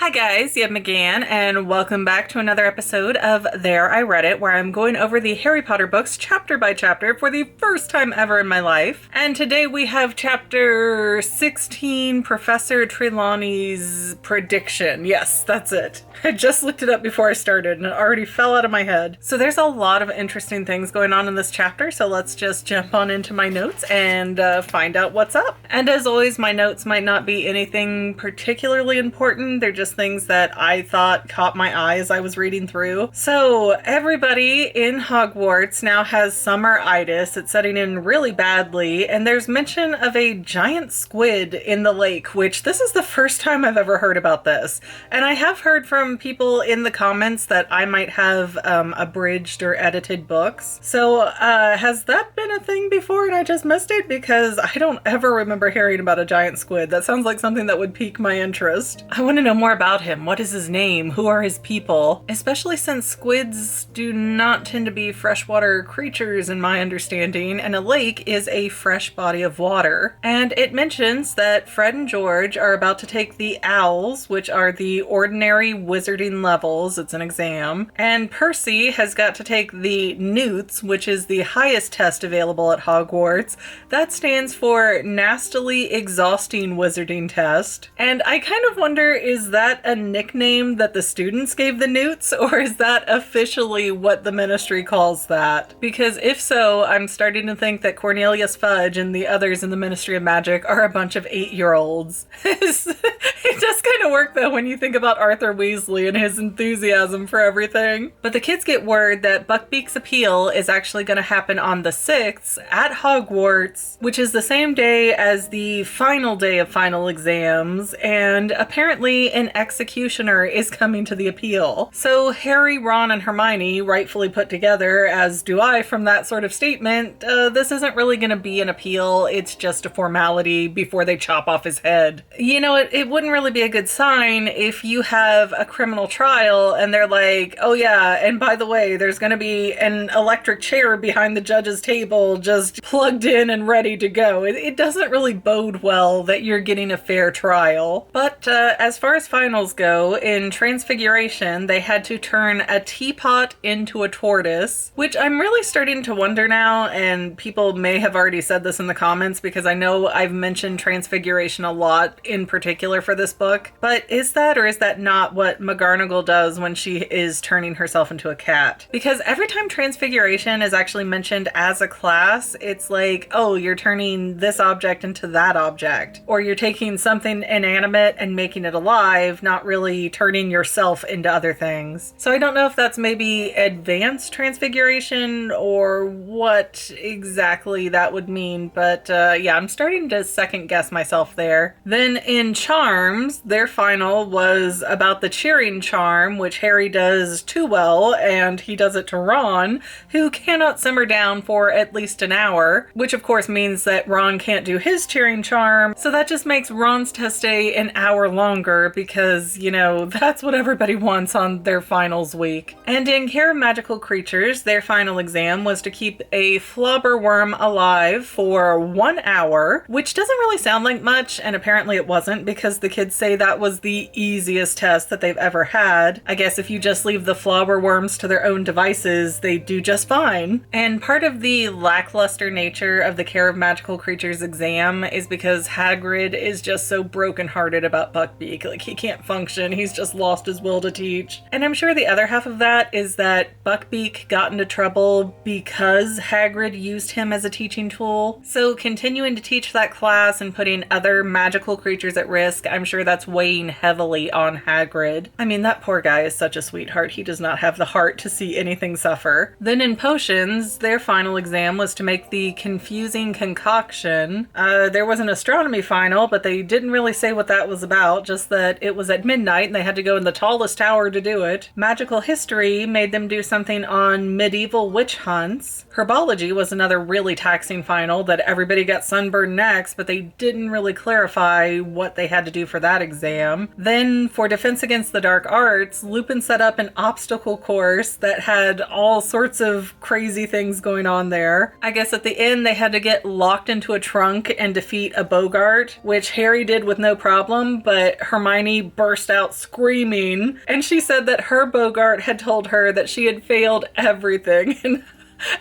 Hi guys, Yeb McGann, and welcome back to another episode of There I Read It, where I'm going over the Harry Potter books chapter by chapter for the first time ever in my life. And today we have chapter 16, Professor Trelawney's Prediction. Yes, that's it. I just looked it up before I started and it already fell out of my head. So there's a lot of interesting things going on in this chapter, so let's just jump on into my notes and find out what's up. And as always, my notes might not be anything particularly important. They're just things that I thought caught my eye as I was reading through. So everybody in Hogwarts now has summer-itis. It's setting in really badly, and there's mention of a giant squid in the lake, which this is the first time I've ever heard about this. And I have heard from people in the comments that I might have abridged or edited books. So has that been a thing before and I just missed it? Because I don't ever remember hearing about a giant squid. That sounds like something that would pique my interest. I want to know more about him. What is his name? Who are his people? Especially since squids do not tend to be freshwater creatures in my understanding, and a lake is a fresh body of water. And it mentions that Fred and George are about to take the owls, which are the ordinary wizarding levels. It's an exam. And Percy has got to take the newts, which is the highest test available at Hogwarts. That stands for Nastily Exhausting Wizarding Test. And I kind of wonder, is that a nickname that the students gave the newts, or is that officially what the ministry calls that? Because if so, I'm starting to think that Cornelius Fudge and the others in the Ministry of Magic are a bunch of 8-year-olds. It does kind of work though when you think about Arthur Weasley and his enthusiasm for everything. But the kids get word that Buckbeak's appeal is actually going to happen on the 6th at Hogwarts, which is the same day as the final day of final exams, and apparently an executioner is coming to the appeal. So Harry, Ron, and Hermione rightfully put together, as do I from that sort of statement, this isn't really going to be an appeal, it's just a formality before they chop off his head. You know, it wouldn't really be a good sign if you have a criminal trial and they're like, oh yeah, and by the way, there's going to be an electric chair behind the judge's table just plugged in and ready to go. It doesn't really bode well that you're getting a fair trial. But as far as finals go, in Transfiguration, they had to turn a teapot into a tortoise, which I'm really starting to wonder now, and people may have already said this in the comments because I know I've mentioned Transfiguration a lot in particular for this book, but is that or is that not what McGonagall does when she is turning herself into a cat? Because every time Transfiguration is actually mentioned as a class, it's like, oh, you're turning this object into that object, or you're taking something inanimate and making it alive, not really turning yourself into other things. So I don't know if that's maybe advanced transfiguration or what exactly that would mean, but yeah, I'm starting to second guess myself there. Then in Charms, their final was about the cheering charm, which Harry does too well, and he does it to Ron, who cannot simmer down for at least an hour, which of course means that Ron can't do his cheering charm, so that just makes Ron's test day an hour longer because, you know, that's what everybody wants on their finals week. And in Care of Magical Creatures, their final exam was to keep a flobberworm alive for 1 hour, which doesn't really sound like much, and apparently it wasn't because the kids say that was the easiest test that they've ever had. I guess if you just leave the flobberworms to their own devices, they do just fine. And part of the lackluster nature of the Care of Magical Creatures exam is because Hagrid is just so brokenhearted about Buckbeak. Like, he can't function, he's just lost his will to teach. And I'm sure the other half of that is that Buckbeak got into trouble because Hagrid used him as a teaching tool. So continuing to teach that class and putting other magical creatures at risk, I'm sure that's weighing heavily on Hagrid. I mean, that poor guy is such a sweetheart. He does not have the heart to see anything suffer. Then in Potions, their final exam was to make the confusing concoction. There was an astronomy final, but they didn't really say what that was about, just that it was at midnight and they had to go in the tallest tower to do it. Magical History made them do something on medieval witch hunts. Herbology was another really taxing final that everybody got sunburned necks, but they didn't really clarify what they had to do for that exam. exam. Then for Defense Against the Dark Arts, Lupin set up an obstacle course that had all sorts of crazy things going on there. I guess at the end they had to get locked into a trunk and defeat a Bogart, which Harry did with no problem, but Hermione burst out screaming, and she said that her Bogart had told her that she had failed everything. And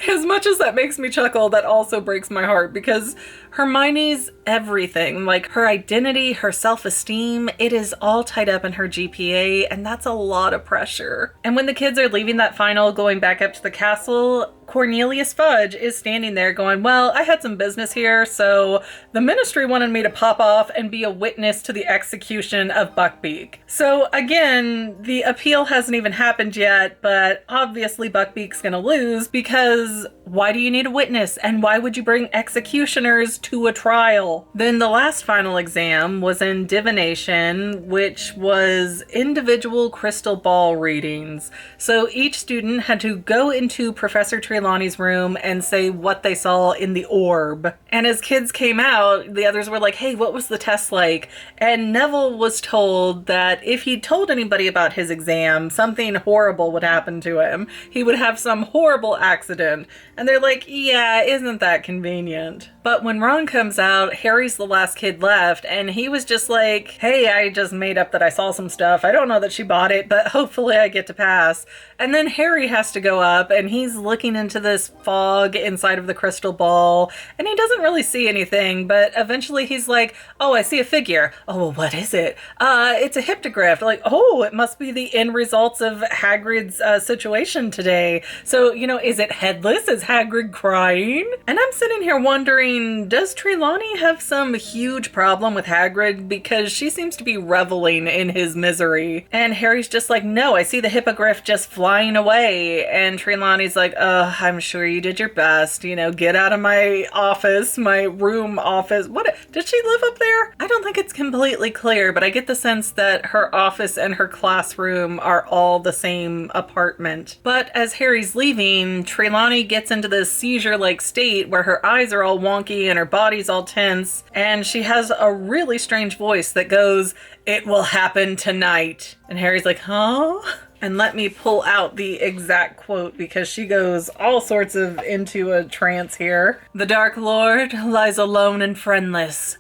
as much as that makes me chuckle, that also breaks my heart, because Hermione's everything, like her identity, her self-esteem, it is all tied up in her GPA, and that's a lot of pressure. And when the kids are leaving that final, going back up to the castle, Cornelius Fudge is standing there going, well, I had some business here, so the ministry wanted me to pop off and be a witness to the execution of Buckbeak. So again, the appeal hasn't even happened yet, but obviously Buckbeak's gonna lose, because why do you need a witness? And why would you bring executioners to a trial? Then the last final exam was in Divination, which was individual crystal ball readings. So each student had to go into Professor Trelawney's room and say what they saw in the orb. And as kids came out, the others were like, hey, what was the test like? And Neville was told that if he told anybody about his exam, something horrible would happen to him. He would have some horrible accident. And they're like, yeah, isn't that convenient? But when Ron comes out, Harry's the last kid left, and he was just like, hey, I just made up that I saw some stuff. I don't know that she bought it, but hopefully I get to pass. And then Harry has to go up, and he's looking into this fog inside of the crystal ball, and he doesn't really see anything, but eventually he's like, oh, I see a figure. Oh, well, what is it? It's a hyptogriff. Like, oh, it must be the end results of Hagrid's situation today. So, you know, is it headless? Is Hagrid crying? And I'm sitting here wondering, does Trelawney have some huge problem with Hagrid, because she seems to be reveling in his misery? And Harry's just like, no, I see the hippogriff just flying away. And Trelawney's like, I'm sure you did your best, you know, get out of my office, my room office. What, did she live up there? I don't think it's completely clear, but I get the sense that her office and her classroom are all the same apartment. But as Harry's leaving, Trelawney gets into this seizure-like state where her eyes are all wonky and her body's all tense, and she has a really strange voice that goes, it will happen tonight. And Harry's like, huh? And let me pull out the exact quote, because she goes all sorts of into a trance here. The Dark Lord lies alone and friendless,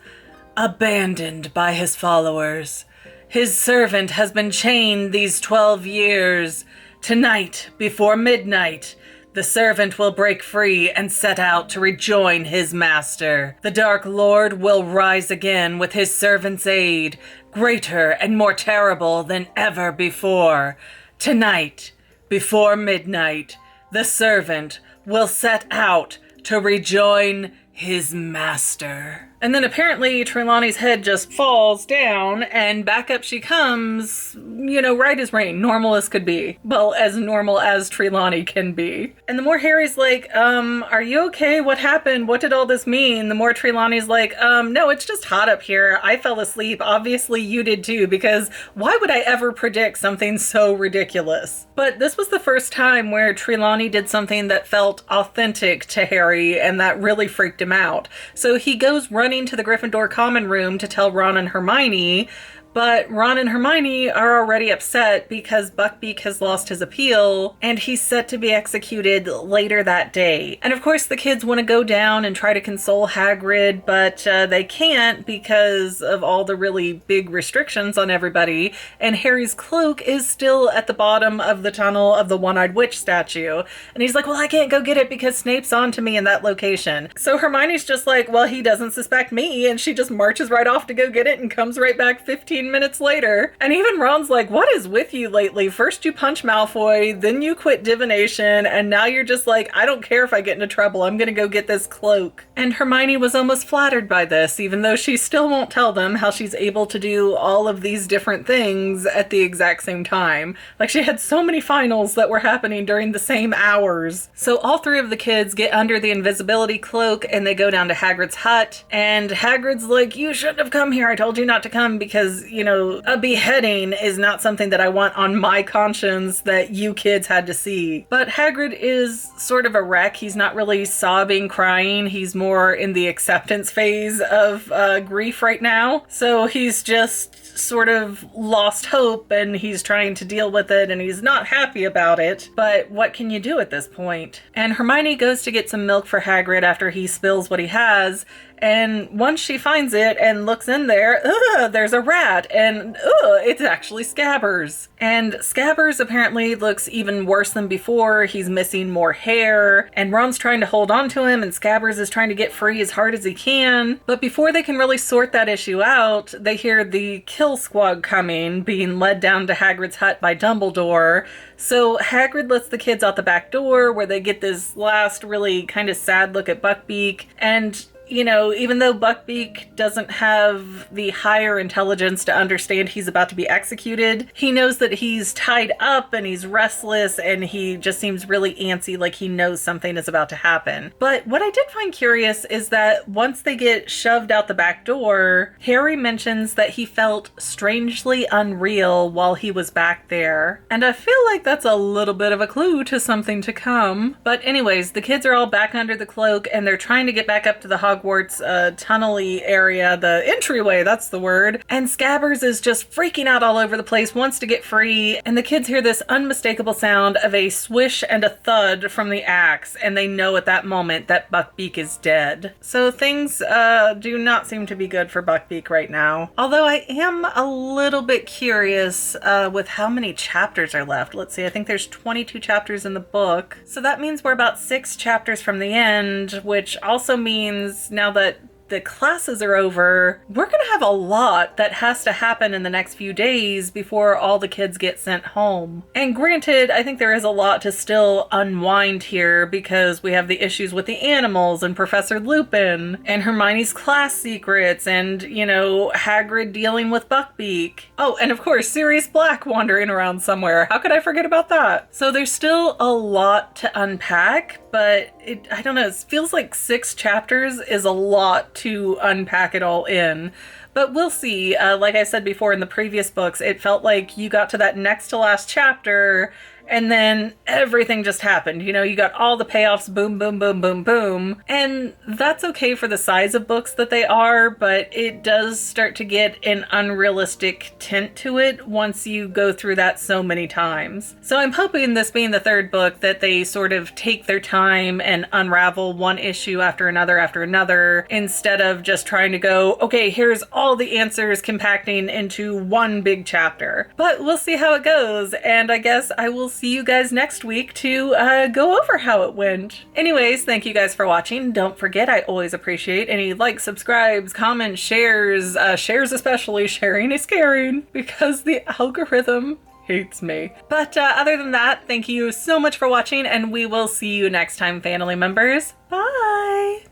abandoned by his followers. His servant has been chained these 12 years. Tonight, before midnight, the servant will break free and set out to rejoin his master. The Dark Lord will rise again with his servant's aid, greater and more terrible than ever before. Tonight, before midnight, the servant will set out to rejoin his master. And then apparently Trelawney's head just falls down, and back up she comes, you know, right as rain, normal as could be. Well, as normal as Trelawney can be. And the more Harry's like, are you okay? What happened? What did all this mean? The more Trelawney's like, no, it's just hot up here. I fell asleep. Obviously you did too, because why would I ever predict something so ridiculous? But this was the first time where Trelawney did something that felt authentic to Harry, and that really freaked him out. So he goes running to the Gryffindor common room to tell Ron and Hermione, but Ron and Hermione are already upset because Buckbeak has lost his appeal and he's set to be executed later that day. And of course the kids want to go down and try to console Hagrid, but they can't because of all the really big restrictions on everybody, and Harry's cloak is still at the bottom of the tunnel of the one-eyed witch statue. And he's like, well, I can't go get it because Snape's on to me in that location. So Hermione's just like, well, he doesn't suspect me, and she just marches right off to go get it and comes right back 15 minutes later. And even Ron's like, what is with you lately? First you punch Malfoy, then you quit divination, and now you're just like, I don't care if I get into trouble, I'm gonna go get this cloak. And Hermione was almost flattered by this, even though she still won't tell them how she's able to do all of these different things at the exact same time. Like, she had so many finals that were happening during the same hours. So all three of the kids get under the invisibility cloak and they go down to Hagrid's hut, and Hagrid's like, you shouldn't have come here, I told you not to come because a beheading is not something that I want on my conscience that you kids had to see. But Hagrid is sort of a wreck. He's not really sobbing, crying. He's more in the acceptance phase of grief right now. So he's just sort of lost hope and he's trying to deal with it and he's not happy about it. But what can you do at this point? And Hermione goes to get some milk for Hagrid after he spills what he has. And once she finds it and looks in there, there's a rat, and it's actually Scabbers. And Scabbers apparently looks even worse than before. He's missing more hair, and Ron's trying to hold on to him, and Scabbers is trying to get free as hard as he can. But before they can really sort that issue out, they hear the kill squad coming, being led down to Hagrid's hut by Dumbledore. So Hagrid lets the kids out the back door, where they get this last really kind of sad look at Buckbeak, and even though Buckbeak doesn't have the higher intelligence to understand he's about to be executed, he knows that he's tied up and he's restless and he just seems really antsy, like he knows something is about to happen. But what I did find curious is that once they get shoved out the back door, Harry mentions that he felt strangely unreal while he was back there. And I feel like that's a little bit of a clue to something to come. But anyways, the kids are all back under the cloak and they're trying to get back up to the Hogwarts tunnely area, the entryway, that's the word. And Scabbers is just freaking out all over the place, wants to get free, and the kids hear this unmistakable sound of a swish and a thud from the axe, and they know at that moment that Buckbeak is dead. So things do not seem to be good for Buckbeak right now. Although I am a little bit curious with how many chapters are left. Let's see, I think there's 22 chapters in the book. So that means we're about 6 chapters from the end, which also means now that the classes are over, we're going to have a lot that has to happen in the next few days before all the kids get sent home. And granted, I think there is a lot to still unwind here because we have the issues with the animals and Professor Lupin and Hermione's class secrets and, Hagrid dealing with Buckbeak. Oh, and of course, Sirius Black wandering around somewhere. How could I forget about that? So there's still a lot to unpack, but I don't know, it feels like 6 chapters is a lot to unpack it all in. But we'll see. Like I said before in the previous books, it felt like you got to that next to last chapter and then everything just happened. You got all the payoffs, boom, boom, boom, boom, boom. And that's okay for the size of books that they are, but it does start to get an unrealistic tint to it once you go through that so many times. So I'm hoping, this being the 3rd book, that they sort of take their time and unravel one issue after another, instead of just trying to go, okay, here's all the answers compacting into one big chapter. But we'll see how it goes, and I guess I will see you guys next week to go over how it went. Anyways, thank you guys for watching. Don't forget, I always appreciate any likes, subscribes, comments, shares, shares especially. Sharing is caring because the algorithm hates me. But other than that, thank you so much for watching, and we will see you next time, Fanily members. Bye!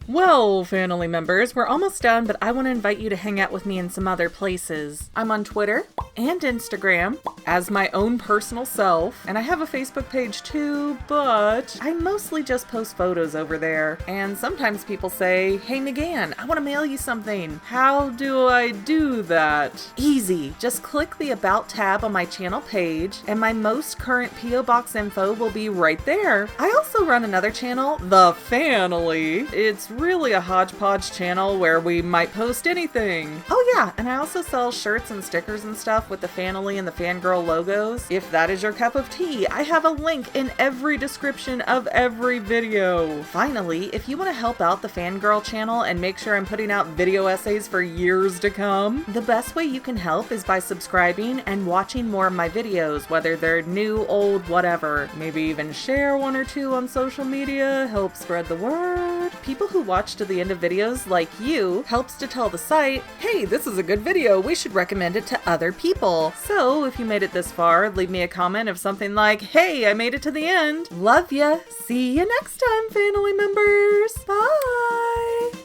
Well, Fanily members, we're almost done, but I want to invite you to hang out with me in some other places. I'm on Twitter and Instagram as my own personal self, and I have a Facebook page too, but I mostly just post photos over there. And sometimes people say, hey McGann, I want to mail you something. How do I do that? Easy. Just click the About tab on my channel page, and my most current P.O. Box info will be right there. I also run another channel, The Fanily. It's really a hodgepodge channel where we might post anything. Oh yeah, and I also sell shirts and stickers and stuff with the Fanily and the Fangirl logos. If that is your cup of tea, I have a link in every description of every video. Finally, if you want to help out the Fangirl channel and make sure I'm putting out video essays for years to come, the best way you can help is by subscribing and watching more of my videos, whether they're new, old, whatever. Maybe even share 1 or 2 on social media, help spread the word. People who watch to the end of videos like you helps to tell the site, hey, this is a good video, we should recommend it to other people. So if you made it this far, leave me a comment of something like, hey, I made it to the end. Love ya. See you next time, Fanily members. Bye.